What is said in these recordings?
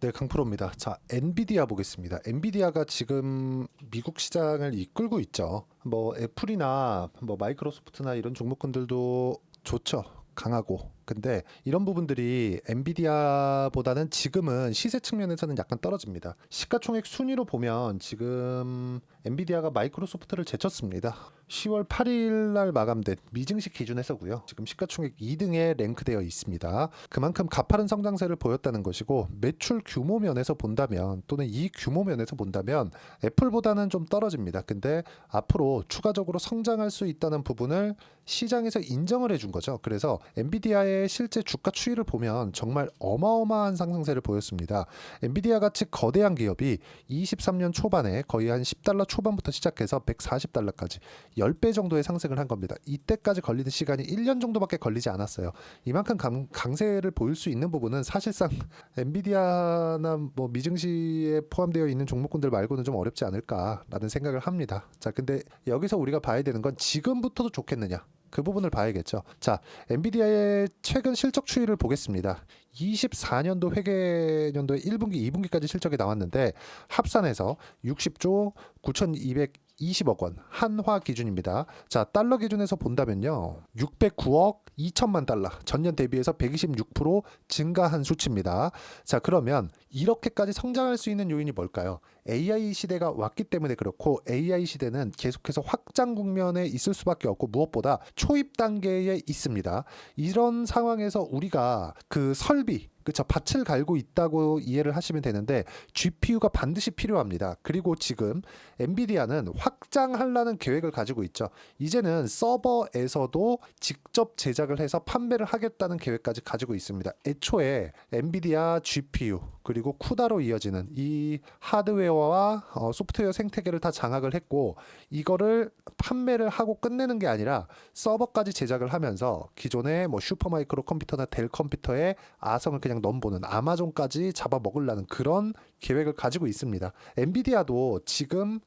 네, 강프로입니다. 자, 엔비디아 보겠습니다. 엔비디아가 지금 미국 시장을 이끌고 있죠. 뭐 애플이나 뭐 마이크로소프트나 이런 종목군들도 좋죠. 강하고. 근데 이런 부분들이 엔비디아보다는 지금은 시세 측면에서는 약간 떨어집니다. 시가총액 순위로 보면 지금 엔비디아가 마이크로소프트를 제쳤습니다. 10월 8일 날 마감된 미증시 기준에서고요. 지금 시가총액 2등에 랭크되어 있습니다. 그만큼 가파른 성장세를 보였다는 것이고, 매출 규모 면에서 본다면 또는 이 규모 면에서 본다면 애플보다는 좀 떨어집니다. 근데 앞으로 추가적으로 성장할 수 있다는 부분을 시장에서 인정을 해준 거죠. 그래서 엔비디아의 실제 주가 추이를 보면 정말 어마어마한 상승세를 보였습니다. 엔비디아 같이 거대한 기업이 23년 초반에 거의 한 $10 초반부터 시작해서 $140까지 10배 정도의 상승을 한 겁니다. 이때까지 걸리는 시간이 1년 정도밖에 걸리지 않았어요. 이만큼 강세를 보일 수 있는 부분은 사실상 엔비디아나 뭐 미증시에 포함되어 있는 종목군들 말고는 좀 어렵지 않을까라는 생각을 합니다. 자, 근데 여기서 우리가 봐야 되는 건 지금부터도 좋겠느냐? 그 부분을 봐야겠죠. 자, 엔비디아의 최근 실적 추이를 보겠습니다. 24년도 회계년도에 1분기, 2분기까지 실적이 나왔는데 합산해서 60조 9,220억 원 한화 기준입니다. 자, 달러 기준에서 본다면요. 609억 2천만 달러, 전년 대비해서 126% 증가한 수치입니다. 자, 그러면 이렇게까지 성장할 수 있는 요인이 뭘까요? AI 시대가 왔기 때문에 그렇고, AI 시대는 계속해서 확장 국면에 있을 수밖에 없고 무엇보다 초입 단계에 있습니다. 이런 상황에서 우리가 그 설비, 그쵸, 밭을 갈고 있다고 이해를 하시면 되는데 GPU가 반드시 필요합니다. 그리고 지금 엔비디아는 확장하려는 계획을 가지고 있죠. 이제는 서버에서도 직접 제작을 해서 판매를 하겠다는 계획까지 가지고 있습니다. 애초에 엔비디아 GPU 그리고 쿠다로 이어지는 이 하드웨어와 소프트웨어 생태계를 다 장악을 했고, 이거를 판매를 하고 끝내는 게 아니라 서버까지 제작을 하면서 기존의 뭐 슈퍼마이크로 컴퓨터나 델 컴퓨터의 아성을 그냥 넘보는 아마존까지 잡아먹으려는 그런 계획을 가지고 있습니다. 엔비디아도 지금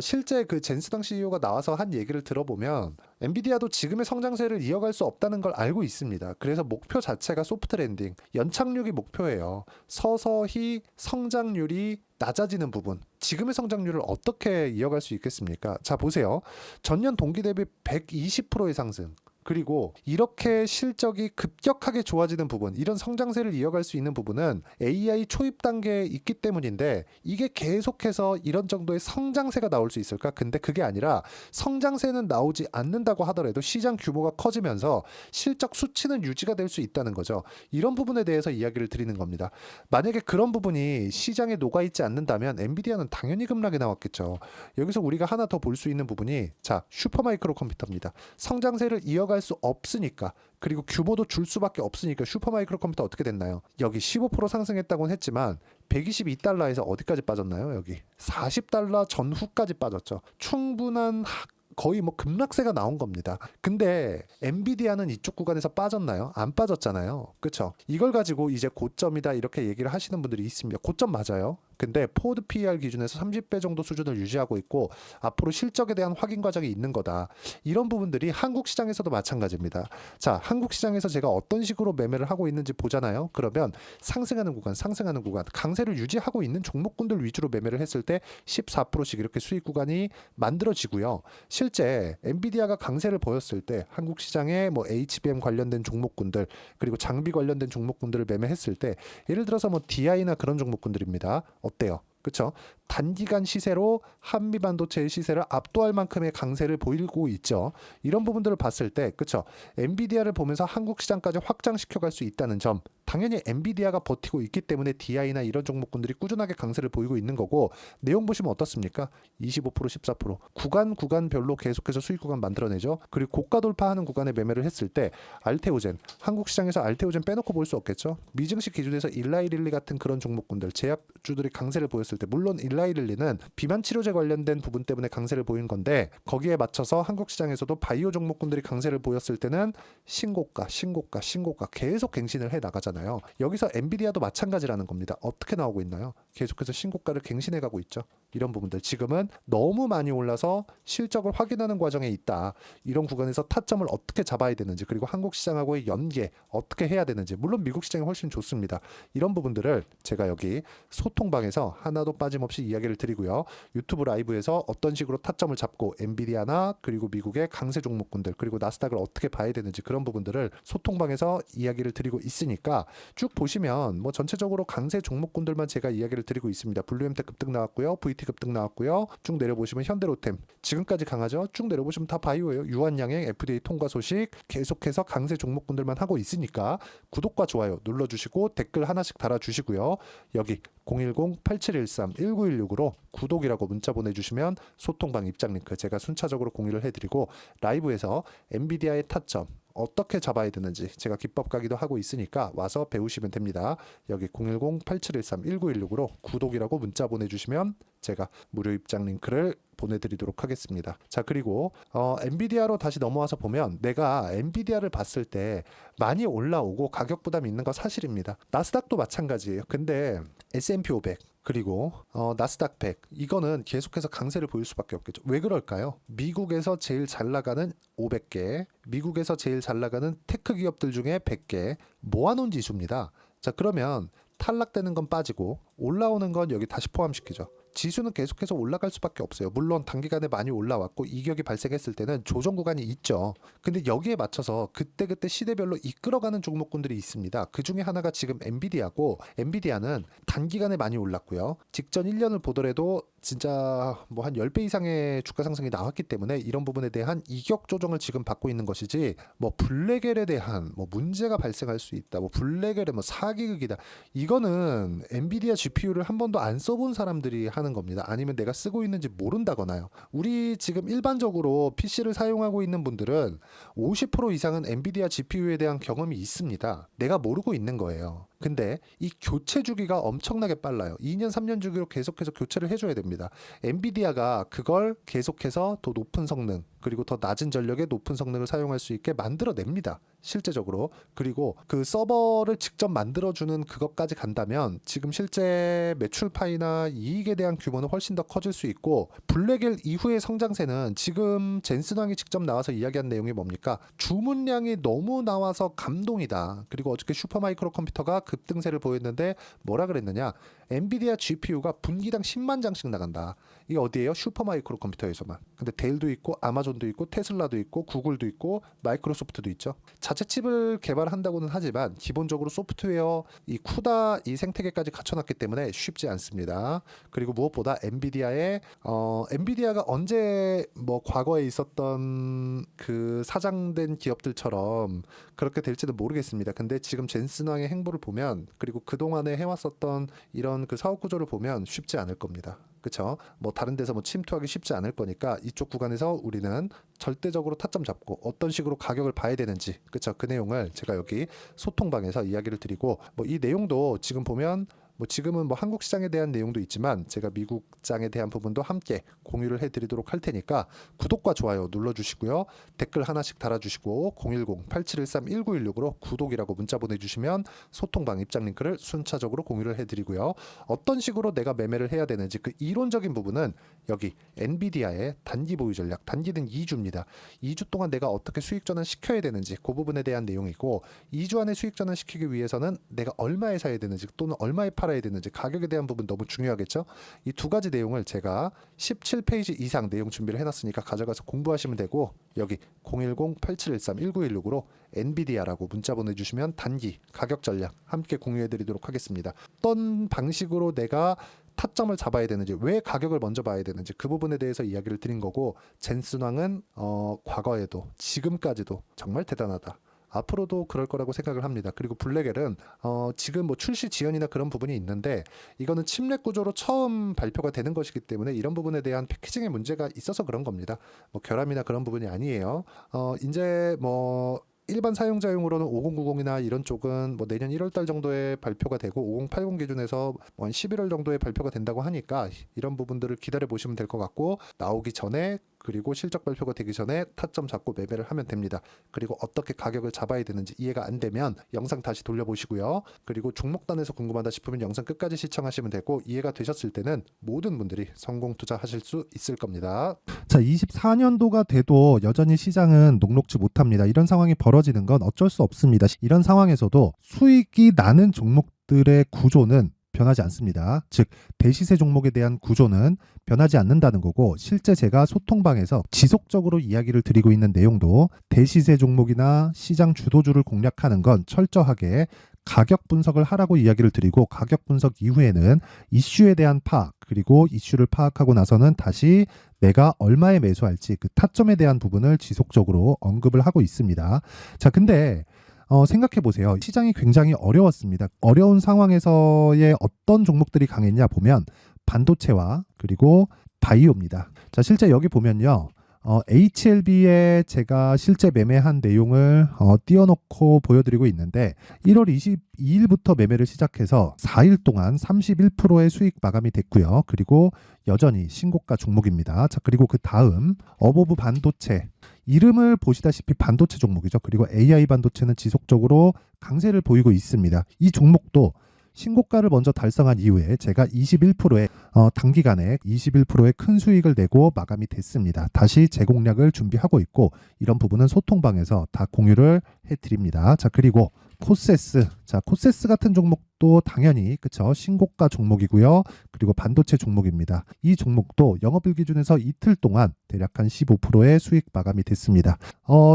실제 그 젠스당 CEO가 나와서 한 얘기를 들어보면 엔비디아도 지금의 성장세를 이어갈 수 없다는 걸 알고 있습니다. 그래서 목표 자체가 소프트 랜딩, 연착륙이 목표예요. 서서히 성장률이 낮아지는 부분, 지금의 성장률을 어떻게 이어갈 수 있겠습니까? 자, 보세요. 전년 동기 대비 120%의 상승. 그리고 이렇게 실적이 급격하게 좋아지는 부분, 이런 성장세를 이어갈 수 있는 부분은 AI 초입 단계에 있기 때문인데, 이게 계속해서 이런 정도의 성장세가 나올 수 있을까? 근데 그게 아니라 성장세는 나오지 않는다고 하더라도 시장 규모가 커지면서 실적 수치는 유지가 될 수 있다는 거죠. 이런 부분에 대해서 이야기를 드리는 겁니다. 만약에 그런 부분이 시장에 녹아있지 않는다면 엔비디아는 당연히 급락이 나왔겠죠. 여기서 우리가 하나 더 볼 수 있는 부분이, 자, 슈퍼마이크로 컴퓨터입니다. 성장세를 이어갈 수 없으니까, 그리고 규모도 줄 수밖에 없으니까 슈퍼마이크로 컴퓨터 어떻게 됐나요? 여기 15% 상승했다고는 했지만 $122에서 어디까지 빠졌나요? 여기 $40 전후까지 빠졌죠. 충분한 거의 뭐 급락세가 나온 겁니다. 근데 엔비디아는 이쪽 구간에서 빠졌나요? 안 빠졌잖아요. 그렇죠? 이걸 가지고 이제 고점이다 이렇게 얘기를 하시는 분들이 있습니다. 고점 맞아요. 근데 포드 PER 기준에서 30배 정도 수준을 유지하고 있고 앞으로 실적에 대한 확인 과정이 있는 거다. 이런 부분들이 한국 시장에서도 마찬가지입니다. 자, 한국 시장에서 제가 어떤 식으로 매매를 하고 있는지 보잖아요. 그러면 상승하는 구간, 강세를 유지하고 있는 종목군들 위주로 매매를 했을 때 14%씩 이렇게 수익 구간이 만들어지고요. 실제 엔비디아가 강세를 보였을 때 한국 시장에 뭐 HBM 관련된 종목군들, 그리고 장비 관련된 종목군들을 매매했을 때, 예를 들어서 뭐 DI나 그런 종목군들입니다. 어때요? 그렇죠? 단기간 시세로 한미 반도체의 시세를 압도할 만큼의 강세를 보이고 있죠. 이런 부분들을 봤을 때, 그렇죠? 엔비디아를 보면서 한국 시장까지 확장시켜 갈 수 있다는 점, 당연히 엔비디아가 버티고 있기 때문에 DI나 이런 종목군들이 꾸준하게 강세를 보이고 있는 거고, 내용 보시면 어떻습니까? 25%, 14% 구간별로 계속해서 수익 구간 만들어내죠. 그리고 고가 돌파하는 구간에 매매를 했을 때 알테오젠, 한국 시장에서 알테오젠 빼놓고 볼 수 없겠죠. 미증시 기준에서 일라이릴리 같은 그런 종목군들, 제약주들이 강세를 보였을 때, 물론 일라이릴리는 비만 치료제 관련된 부분 때문에 강세를 보인 건데, 거기에 맞춰서 한국 시장에서도 바이오 종목군들이 강세를 보였을 때는 신고가 계속 갱신을 해 나가잖아요. 여기서 엔비디아도 마찬가지라는 겁니다. 어떻게 나오고 있나요? 계속해서 신고가를 갱신해가고 있죠. 이런 부분들 지금은 너무 많이 올라서 실적을 확인하는 과정에 있다. 이런 구간에서 타점을 어떻게 잡아야 되는지, 그리고 한국 시장하고의 연계 어떻게 해야 되는지, 물론 미국 시장이 훨씬 좋습니다. 이런 부분들을 제가 여기 소통방에서 하나도 빠짐없이 이야기를 드리고요. 유튜브 라이브에서 어떤 식으로 타점을 잡고 엔비디아나 그리고 미국의 강세 종목군들 그리고 나스닥을 어떻게 봐야 되는지, 그런 부분들을 소통방에서 이야기를 드리고 있으니까 쭉 보시면 뭐 전체적으로 강세 종목군들만 제가 이야기를 드리고 있습니다. 블루엠텍 급등 나왔고요. VT 급등 나왔고요. 쭉 내려보시면 현대로템 지금까지 강하죠. 쭉 내려보시면 다 바이오예요. 유한양행 FDA 통과 소식 계속해서 강세 종목군들만 하고 있으니까 구독과 좋아요 눌러주시고 댓글 하나씩 달아주시고요. 여기 010-8713-1916으로 구독이라고 문자 보내주시면 소통방 입장 링크 제가 순차적으로 공유를 해드리고, 라이브에서 엔비디아의 타점 어떻게 잡아야 되는지 제가 기법 강의도 하고 있으니까 와서 배우시면 됩니다. 여기 010-8713-1916으로 구독이라고 문자 보내주시면 제가 무료 입장 링크를 보내드리도록 하겠습니다. 자, 그리고 엔비디아로 다시 넘어와서 보면 내가 엔비디아를 봤을 때 많이 올라오고 가격 부담이 있는 거 사실입니다. 나스닥도 마찬가지예요. 근데 S&P 500 그리고 나스닥 100 이거는 계속해서 강세를 보일 수밖에 없겠죠. 왜 그럴까요? 미국에서 제일 잘 나가는 500개, 미국에서 제일 잘 나가는 테크 기업들 중에 100개 모아놓은 지수입니다. 자, 그러면 탈락되는 건 빠지고 올라오는 건 여기 다시 포함시키죠. 지수는 계속해서 올라갈 수밖에 없어요. 물론 단기간에 많이 올라왔고 이격이 발생했을 때는 조정 구간이 있죠. 근데 여기에 맞춰서 그때그때 시대별로 이끌어가는 종목군들이 있습니다. 그 중에 하나가 지금 엔비디아고, 엔비디아는 단기간에 많이 올랐고요. 직전 1년을 보더라도 진짜 뭐 한 10배 이상의 주가 상승이 나왔기 때문에 이런 부분에 대한 이격 조정을 지금 받고 있는 것이지, 뭐 블랙엘에 대한 뭐 문제가 발생할 수 있다, 뭐 블랙엘의 뭐 사기극이다, 이거는 엔비디아 GPU를 한 번도 안 써본 사람들이 하는 겁니다. 아니면 내가 쓰고 있는지 모른다거나요. 우리 지금 일반적으로 PC를 사용하고 있는 분들은 50% 이상은 엔비디아 GPU에 대한 경험이 있습니다. 내가 모르고 있는 거예요. 근데 이 교체 주기가 엄청나게 빨라요. 2년 3년 주기로 계속해서 교체를 해줘야 됩니다. 엔비디아가 그걸 계속해서 더 높은 성능 그리고 더 낮은 전력의 높은 성능을 사용할 수 있게 만들어냅니다. 실제적으로. 그리고 그 서버를 직접 만들어주는 그것까지 간다면 지금 실제 매출 파이나 이익에 대한 규모는 훨씬 더 커질 수 있고, 블랙엘 이후의 성장세는 지금 젠슨 왕이 직접 나와서 이야기한 내용이 뭡니까? 주문량이 너무 나와서 감동이다. 그리고 어저께 슈퍼마이크로 컴퓨터가 급등세를 보였는데 뭐라 그랬느냐? 엔비디아 GPU가 분기당 10만 장씩 나간다. 이게 어디예요? 슈퍼마이크로 컴퓨터에서만. 근데 데일도 있고 아마존도 있고 테슬라도 있고 구글도 있고 마이크로소프트도 있죠. 자체 칩을 개발한다고는 하지만 기본적으로 소프트웨어 이 쿠다 이 생태계까지 갖춰놨기 때문에 쉽지 않습니다. 그리고 무엇보다 엔비디아가 언제 뭐 과거에 있었던 그 사장된 기업들처럼 그렇게 될지는 모르겠습니다. 근데 지금 젠슨 왕의 행보를 보면, 그리고 그동안에 해왔었던 이런 그 사업 구조를 보면 쉽지 않을 겁니다. 그렇죠? 뭐 다른 데서 뭐 침투하기 쉽지 않을 거니까 이쪽 구간에서 우리는 절대적으로 타점 잡고 어떤 식으로 가격을 봐야 되는지, 그렇죠? 그 내용을 제가 여기 소통방에서 이야기를 드리고, 뭐 이 내용도 지금 보면 뭐 지금은 뭐 한국 시장에 대한 내용도 있지만 제가 미국 장에 대한 부분도 함께 공유를 해드리도록 할 테니까 구독과 좋아요 눌러주시고요. 댓글 하나씩 달아주시고 010-8713-1916으로 구독이라고 문자 보내주시면 소통방 입장 링크를 순차적으로 공유를 해드리고요. 어떤 식으로 내가 매매를 해야 되는지 그 이론적인 부분은 여기 엔비디아의 단기 보유 전략, 단기는 2주입니다. 2주 동안 내가 어떻게 수익 전환 시켜야 되는지 그 부분에 대한 내용이고, 2주 안에 수익 전환 시키기 위해서는 내가 얼마에 사야 되는지 또는 얼마에 팔아야 되는지 가격에 대한 부분 너무 중요하겠죠. 이 두 가지 내용을 제가 17페이지 이상 내용 준비를 해놨으니까 가져가서 공부하시면 되고, 여기 010-8713-1916으로 엔비디아라고 문자 보내주시면 단기 가격 전략 함께 공유해드리도록 하겠습니다. 어떤 방식으로 내가 타점을 잡아야 되는지, 왜 가격을 먼저 봐야 되는지 그 부분에 대해서 이야기를 드린 거고, 젠슨 왕은 과거에도 지금까지도 정말 대단하다. 앞으로도 그럴 거라고 생각을 합니다. 그리고 블랙엘은 지금 뭐 출시 지연이나 그런 부분이 있는데 이거는 칩넷 구조로 처음 발표가 되는 것이기 때문에 이런 부분에 대한 패키징의 문제가 있어서 그런 겁니다. 뭐 결함이나 그런 부분이 아니에요. 이제 뭐 일반 사용자용으로는 5090이나 이런 쪽은 뭐 내년 1월달 정도에 발표가 되고 5080 기준에서 뭐 한 11월 정도에 발표가 된다고 하니까 이런 부분들을 기다려 보시면 될 것 같고, 나오기 전에 그리고 실적 발표가 되기 전에 타점 잡고 매매를 하면 됩니다. 그리고 어떻게 가격을 잡아야 되는지 이해가 안 되면 영상 다시 돌려보시고요. 그리고 종목단에서 궁금하다 싶으면 영상 끝까지 시청하시면 되고, 이해가 되셨을 때는 모든 분들이 성공 투자하실 수 있을 겁니다. 자, 24년도가 돼도 여전히 시장은 녹록지 못합니다. 이런 상황이 벌어지는 건 어쩔 수 없습니다. 이런 상황에서도 수익이 나는 종목들의 구조는 변하지 않습니다. 즉, 대시세 종목에 대한 구조는 변하지 않는다는 거고, 실제 제가 소통방에서 지속적으로 이야기를 드리고 있는 내용도 대시세 종목이나 시장 주도주를 공략하는 건 철저하게 가격 분석을 하라고 이야기를 드리고, 가격 분석 이후에는 이슈에 대한 파악, 그리고 이슈를 파악하고 나서는 다시 내가 얼마에 매수할지 그 타점에 대한 부분을 지속적으로 언급을 하고 있습니다. 자, 근데 생각해 보세요. 시장이 굉장히 어려웠습니다. 어려운 상황에서의 어떤 종목들이 강했냐 보면 반도체와 그리고 바이오입니다. 자, 실제 여기 보면요. HLB에 제가 실제 매매한 내용을 띄워놓고 보여드리고 있는데, 1월 22일부터 매매를 시작해서 4일 동안 31%의 수익 마감이 됐고요. 그리고 여전히 신고가 종목입니다. 자, 그리고 그 다음 어보브 반도체, 이름을 보시다시피 반도체 종목이죠. 그리고 AI 반도체는 지속적으로 강세를 보이고 있습니다. 이 종목도 신고가를 먼저 달성한 이후에 제가 21%의 단기간에 21%의 큰 수익을 내고 마감이 됐습니다. 다시 재공략을 준비하고 있고, 이런 부분은 소통방에서 다 공유를 해드립니다. 자, 그리고 코세스. 자, 코세스 같은 종목도 당연히 그쵸, 신고가 종목이고요. 그리고 반도체 종목입니다. 이 종목도 영업일 기준에서 이틀 동안 대략 한 15%의 수익 마감이 됐습니다.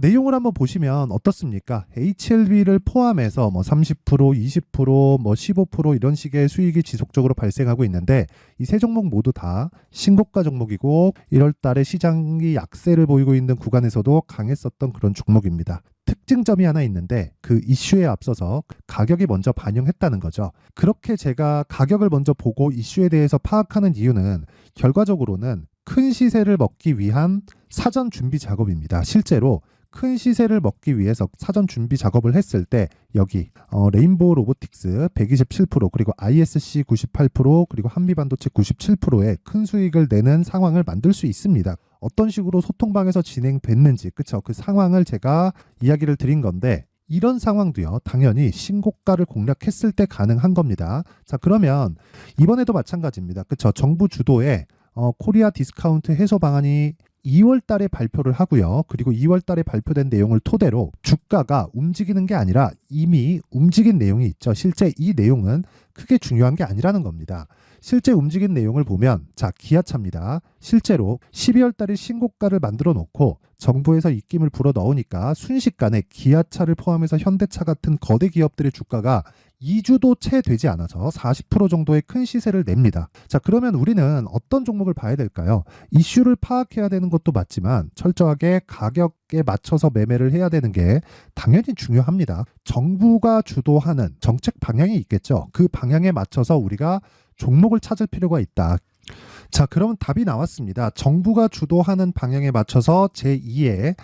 내용을 한번 보시면 어떻습니까? HLB를 포함해서 뭐 30%, 20%, 뭐 15% 이런 식의 수익이 지속적으로 발생하고 있는데, 이 세 종목 모두 다 신고가 종목이고 1월 달에 시장이 약세를 보이고 있는 구간에서도 강했었던 그런 종목입니다. 특징점이 하나 있는데, 그 이슈에 앞서서 가격이 먼저 반영했다는 거죠. 그렇게 제가 가격을 먼저 보고 이슈에 대해서 파악하는 이유는 결과적으로는 큰 시세를 먹기 위한 사전 준비 작업입니다. 실제로 큰 시세를 먹기 위해서 사전 준비 작업을 했을 때 여기 레인보우 로보틱스 127%, 그리고 ISC 98%, 그리고 한미반도체 97%의 큰 수익을 내는 상황을 만들 수 있습니다. 어떤 식으로 소통방에서 진행됐는지, 그쵸? 그 상황을 제가 이야기를 드린 건데, 이런 상황도요, 당연히 신고가를 공략했을 때 가능한 겁니다. 자, 그러면 이번에도 마찬가지입니다. 그쵸? 정부 주도의 코리아 디스카운트 해소 방안이 2월 달에 발표를 하고요. 그리고 2월 달에 발표된 내용을 토대로 주가가 움직이는 게 아니라 이미 움직인 내용이 있죠. 실제 이 내용은 크게 중요한 게 아니라는 겁니다. 실제 움직인 내용을 보면, 자, 기아차입니다. 실제로 12월 달에 신고가를 만들어 놓고 정부에서 입김을 불어 넣으니까 순식간에 기아차를 포함해서 현대차 같은 거대 기업들의 주가가 2주도 채 되지 않아서 40% 정도의 큰 시세를 냅니다. 자, 그러면 우리는 어떤 종목을 봐야 될까요? 이슈를 파악해야 되는 것도 맞지만 철저하게 가격에 맞춰서 매매를 해야 되는 게 당연히 중요합니다. 정부가 주도하는 정책 방향이 있겠죠. 그 방향에 맞춰서 우리가 종목을 찾을 필요가 있다. 자, 그러면 답이 나왔습니다. 정부가 주도하는 방향에 맞춰서 제2의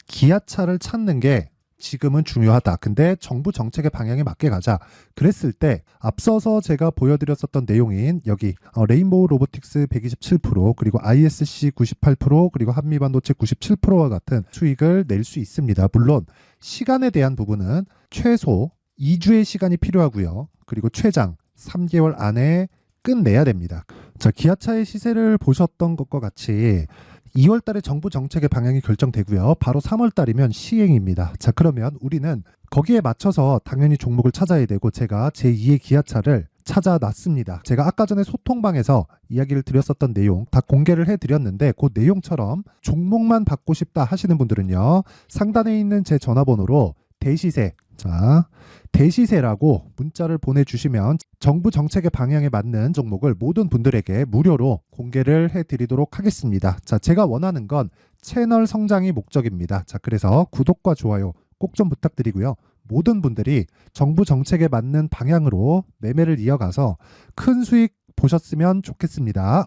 기아차를 찾는 게 지금은 중요하다. 근데 정부 정책의 방향에 맞게 가자. 그랬을 때 앞서서 제가 보여드렸었던 내용인 여기 레인보우 로보틱스 127%, 그리고 ISC 98%, 그리고 한미반도체 97%와 같은 수익을 낼 수 있습니다. 물론 시간에 대한 부분은 최소 2주의 시간이 필요하고요. 그리고 최장 3개월 안에 끝내야 됩니다. 자, 기아차의 시세를 보셨던 것과 같이 2월 달에 정부 정책의 방향이 결정되고요. 바로 3월 달이면 시행입니다. 자, 그러면 우리는 거기에 맞춰서 당연히 종목을 찾아야 되고, 제가 제2의 기아차를 찾아놨습니다. 제가 아까 전에 소통방에서 이야기를 드렸었던 내용 다 공개를 해드렸는데, 그 내용처럼 종목만 받고 싶다 하시는 분들은요, 상단에 있는 제 전화번호로 대시세, 자, 대시세라고 문자를 보내주시면 정부 정책의 방향에 맞는 종목을 모든 분들에게 무료로 공개를 해드리도록 하겠습니다. 자, 제가 원하는 건 채널 성장이 목적입니다. 자, 그래서 구독과 좋아요 꼭 좀 부탁드리고요. 모든 분들이 정부 정책에 맞는 방향으로 매매를 이어가서 큰 수익 보셨으면 좋겠습니다.